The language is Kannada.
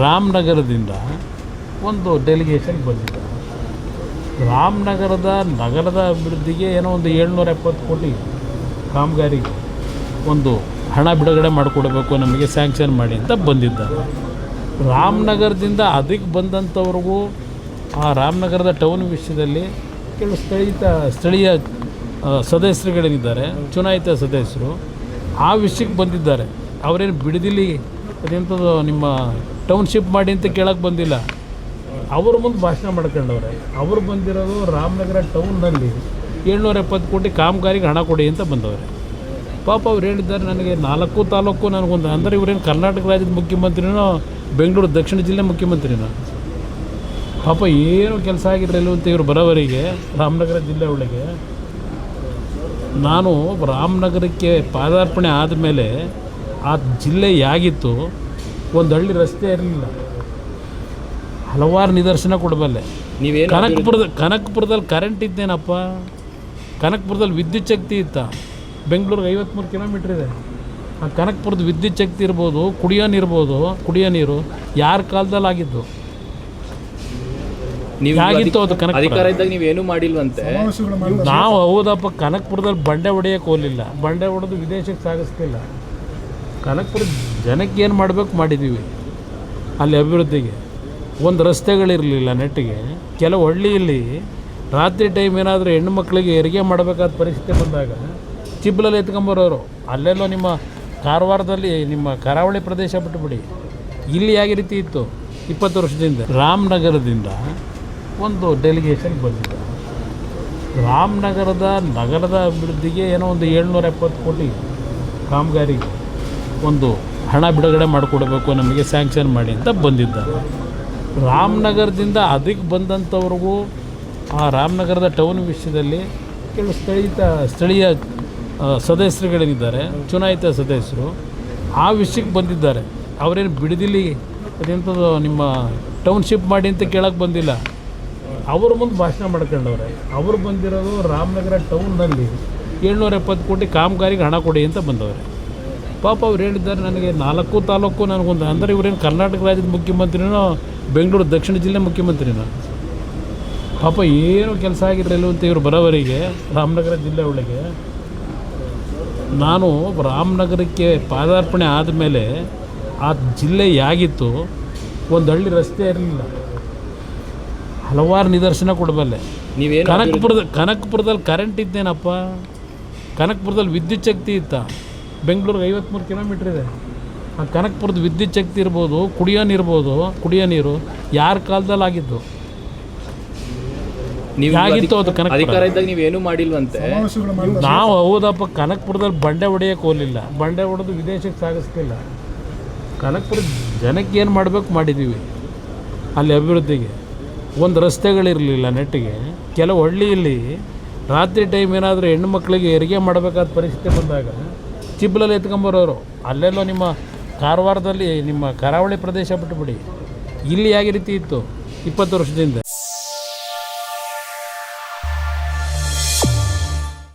ರಾಮನಗರದಿಂದ ಒಂದು ಡೆಲಿಗೇಷನ್ ಬಂದಿದೆ. ರಾಮನಗರದ ನಗರದ ಅಭಿವೃದ್ಧಿಗೆ ಏನೋ ಒಂದು 770 ಕೋಟಿ ಕಾಮಗಾರಿಗೆ ಒಂದು ಹಣ ಬಿಡುಗಡೆ ಮಾಡಿಕೊಡಬೇಕು, ನಮಗೆ ಸ್ಯಾಂಕ್ಷನ್ ಮಾಡಿ ಅಂತ ಬಂದಿದ್ದಾರೆ. ರಾಮನಗರದಿಂದ ಅದಕ್ಕೆ ಬಂದಂಥವ್ರಿಗೂ ಆ ರಾಮನಗರದ ಟೌನ್ ವಿಷಯದಲ್ಲಿ ಕೆಲವು ಸ್ಥಳೀಯ ಸದಸ್ಯರುಗಳೇನಿದ್ದಾರೆ, ಚುನಾಯಿತ ಸದಸ್ಯರು ಆ ವಿಷಯಕ್ಕೆ ಬಂದಿದ್ದಾರೆ. ಅವರೇನು ಬಿಡದಿಲ್ಲಿ ಅದೆಂಥದ್ದು ನಿಮ್ಮ ಟೌನ್ಶಿಪ್ ಮಾಡಿ ಅಂತ ಕೇಳೋಕ್ಕೆ ಬಂದಿಲ್ಲ. ಅವ್ರ ಮುಂದೆ ಭಾಷಣ ಮಾಡ್ಕೊಂಡವ್ರೆ. ಅವರು ಬಂದಿರೋದು ರಾಮನಗರ ಟೌನ್ನಲ್ಲಿ 770 ಕೋಟಿ ಕಾಮಗಾರಿಗೆ ಹಣ ಕೊಡಿ ಅಂತ ಬಂದವ್ರೆ. ಪಾಪ ಅವ್ರು ಹೇಳಿದ್ದಾರೆ, ನನಗೆ 4 ತಾಲೂಕು ನನಗೊಂದು, ಅಂದರೆ ಇವರೇನು ಕರ್ನಾಟಕ ರಾಜ್ಯದ ಮುಖ್ಯಮಂತ್ರಿನೋ ಬೆಂಗಳೂರು ದಕ್ಷಿಣ ಜಿಲ್ಲೆ ಮುಖ್ಯಮಂತ್ರಿನೋ, ಪಾಪ ಏನು ಕೆಲಸ ಆಗಿರಲಿಲ್ಲ ಅಂತ ಇವರು ಬರೋವರಿಗೆ ರಾಮನಗರ ಜಿಲ್ಲೆ ಒಳಗೆ. ನಾನು ರಾಮನಗರಕ್ಕೆ ಪಾದಾರ್ಪಣೆ ಆದಮೇಲೆ ಆ ಜಿಲ್ಲೆ ಹೇಗಿತ್ತು, ಒಂದು ಹಳ್ಳಿ ರಸ್ತೆ ಇರಲಿಲ್ಲ, ಹಲವಾರು ನಿದರ್ಶನ ಕೊಡಬಲ್ಲೆ. ನೀವೇನು ಕನಕಪುರದಲ್ಲಿ ಕರೆಂಟ್ ಇದ್ದೇನಪ್ಪ, ಕನಕಪುರದಲ್ಲಿ ವಿದ್ಯುತ್ ಶಕ್ತಿ ಇತ್ತ, ಬೆಂಗಳೂರಿಗೆ 53 ಕಿಲೋಮೀಟ್ರ್ ಇದೆ. ಆ ಕನಕಪುರದ ವಿದ್ಯುತ್ ಶಕ್ತಿ ಇರ್ಬೋದು, ಕುಡಿಯೋ ನೀರು ಯಾರ ಕಾಲದಲ್ಲಿ ಆಗಿದ್ದು, ಆಗಿತ್ತು ಅದು ಕನಕಪುರ. ನೀವೇನು ಮಾಡಿಲ್ವಂತೆ. ನಾವು ಹೌದಪ್ಪ, ಕನಕಪುರದಲ್ಲಿ ಬಂಡೆ ಹೊಡೆಯೋಕ್ಕೆ ಹೋಗಲಿಲ್ಲ, ಬಂಡೆ ಹೊಡೆದು ವಿದೇಶಕ್ಕೆ ಸಾಗಿಸ್ತಿಲ್ಲ. ಕನಕಪುರ ಜನಕ್ಕೆ ಏನು ಮಾಡಬೇಕು ಮಾಡಿದ್ದೀವಿ. ಅಲ್ಲಿ ಅಭಿವೃದ್ಧಿಗೆ ಒಂದು ರಸ್ತೆಗಳಿರಲಿಲ್ಲ ನೆಟ್ಟಿಗೆ. ಕೆಲವು ಹಳ್ಳಿಯಲ್ಲಿ ರಾತ್ರಿ ಟೈಮ್ ಏನಾದರೂ ಹೆಣ್ಣು ಮಕ್ಕಳಿಗೆ ಹೆರಿಗೆ ಮಾಡಬೇಕಾದ ಪರಿಸ್ಥಿತಿ ಬಂದಾಗ ಚಿಬ್ಲಲ್ಲಿ ಎತ್ಕೊಂಬರೋರು. ಅಲ್ಲೆಲ್ಲೋ ನಿಮ್ಮ ಕಾರವಾರದಲ್ಲಿ ನಿಮ್ಮ ಕರಾವಳಿ ಪ್ರದೇಶ ಬಿಟ್ಟುಬಿಡಿ, ಇಲ್ಲಿ ಯಾವ ರೀತಿ ಇತ್ತು 20 ವರ್ಷದಿಂದ. ರಾಮನಗರದಿಂದ ಒಂದು ಡೆಲಿಗೇಷನ್ ಬಂದಿದೆ. ರಾಮನಗರದ ನಗರದ ಅಭಿವೃದ್ಧಿಗೆ ಏನೋ ಒಂದು 770 ಕೋಟಿ ಕಾಮಗಾರಿಗೆ ಒಂದು ಹಣ ಬಿಡುಗಡೆ ಮಾಡಿಕೊಡಬೇಕು, ನಮಗೆ ಸ್ಯಾಂಕ್ಷನ್ ಮಾಡಿ ಅಂತ ಬಂದಿದ್ದಾರೆ. ರಾಮನಗರದಿಂದ ಅದಕ್ಕೆ ಬಂದಂಥವ್ರಿಗೂ ಆ ರಾಮನಗರದ ಟೌನ್ ವಿಷಯದಲ್ಲಿ ಕೆಲವು ಸ್ಥಳೀಯ ಸದಸ್ಯರುಗಳೇನಿದ್ದಾರೆ, ಚುನಾಯಿತ ಸದಸ್ಯರು ಆ ವಿಷಯಕ್ಕೆ ಬಂದಿದ್ದಾರೆ. ಅವರೇನು ಬಿಡದಿಲ್ಲಿ ಅದೆಂಥದ್ದು ನಿಮ್ಮ ಟೌನ್ಶಿಪ್ ಮಾಡಿ ಅಂತ ಕೇಳೋಕ್ಕೆ ಬಂದಿಲ್ಲ. ಅವ್ರ ಮುಂದೆ ಭಾಷಣ ಮಾಡ್ಕೊಂಡವ್ರೆ. ಅವರು ಬಂದಿರೋದು ರಾಮನಗರ ಟೌನ್ನಲ್ಲಿ 770 ಕೋಟಿ ಕಾಮಗಾರಿಗೆ ಹಣ ಕೊಡಿ ಅಂತ ಬಂದವ್ರೆ. ಪಾಪ ಅವ್ರು ಹೇಳಿದ್ದಾರೆ, ನನಗೆ 4 ತಾಲೂಕು ನನಗೊಂದು, ಅಂದರೆ ಇವರೇನು ಕರ್ನಾಟಕ ರಾಜ್ಯದ ಮುಖ್ಯಮಂತ್ರಿನೋ ಬೆಂಗಳೂರು ದಕ್ಷಿಣ ಜಿಲ್ಲೆ ಮುಖ್ಯಮಂತ್ರಿನೋ, ಪಾಪ ಏನು ಕೆಲಸ ಆಗಿರಲಿಲ್ಲ ಅಂತ ಇವರು ಬರೋವರಿಗೆ ರಾಮನಗರ ಜಿಲ್ಲೆ ಒಳಗೆ. ನಾನು ರಾಮನಗರಕ್ಕೆ ಪಾದಾರ್ಪಣೆ ಆದಮೇಲೆ ಆ ಜಿಲ್ಲೆ ಹೇಗಿತ್ತು, ಒಂದು ಹಳ್ಳಿ ರಸ್ತೆ ಇರಲಿಲ್ಲ, ಹಲವಾರು ನಿದರ್ಶನ ಕೊಡಬಲ್ಲೆ. ನೀವೇನು ಕನಕಪುರದಲ್ಲಿ ಕರೆಂಟ್ ಇದ್ದೇನಪ್ಪ, ಕನಕಪುರದಲ್ಲಿ ವಿದ್ಯುತ್ ಶಕ್ತಿ ಇತ್ತ, ಬೆಂಗಳೂರಿಗೆ 53 ಕಿಲೋಮೀಟ್ರ್ ಇದೆ. ಆ ಕನಕಪುರದ ವಿದ್ಯುತ್ ಶಕ್ತಿ ಇರ್ಬೋದು, ಕುಡಿಯೋ ನೀರು ಯಾರ ಕಾಲದಲ್ಲಿ ಆಗಿದ್ದು, ಆಗಿತ್ತು ಅದು ಕನಕಪುರ. ನೀವೇನು ಮಾಡಿಲ್ವಂತೆ. ನಾವು ಹೌದಪ್ಪ, ಕನಕಪುರದಲ್ಲಿ ಬಂಡೆ ಹೊಡೆಯೋಕ್ಕೆ ಹೋಗಲಿಲ್ಲ, ಬಂಡೆ ಹೊಡೆದು ವಿದೇಶಕ್ಕೆ ಸಾಗಿಸ್ತಿಲ್ಲ. ಕನಕಪುರ ಜನಕ್ಕೆ ಏನು ಮಾಡಬೇಕು ಮಾಡಿದ್ದೀವಿ. ಅಲ್ಲಿ ಅಭಿವೃದ್ಧಿಗೆ ಒಂದು ರಸ್ತೆಗಳಿರಲಿಲ್ಲ ನೆಟ್ಟಿಗೆ. ಕೆಲವು ಹಳ್ಳಿಯಲ್ಲಿ ರಾತ್ರಿ ಟೈಮ್ ಏನಾದರೂ ಹೆಣ್ಣು ಮಕ್ಕಳಿಗೆ ಹೆರಿಗೆ ಮಾಡಬೇಕಾದ ಪರಿಸ್ಥಿತಿ ಬಂದಾಗ ಚಿಬ್ಲಲ್ಲಿ ಎತ್ಕೊಂಬರೋರು. ಅಲ್ಲೆಲ್ಲೋ ನಿಮ್ಮ ಕಾರವಾರದಲ್ಲಿ ನಿಮ್ಮ ಕರಾವಳಿ ಪ್ರದೇಶ ಬಿಟ್ಟುಬಿಡಿ, ಇಲ್ಲಿ ಯಾವ ರೀತಿ ಇತ್ತು 20 ವರ್ಷದಿಂದ.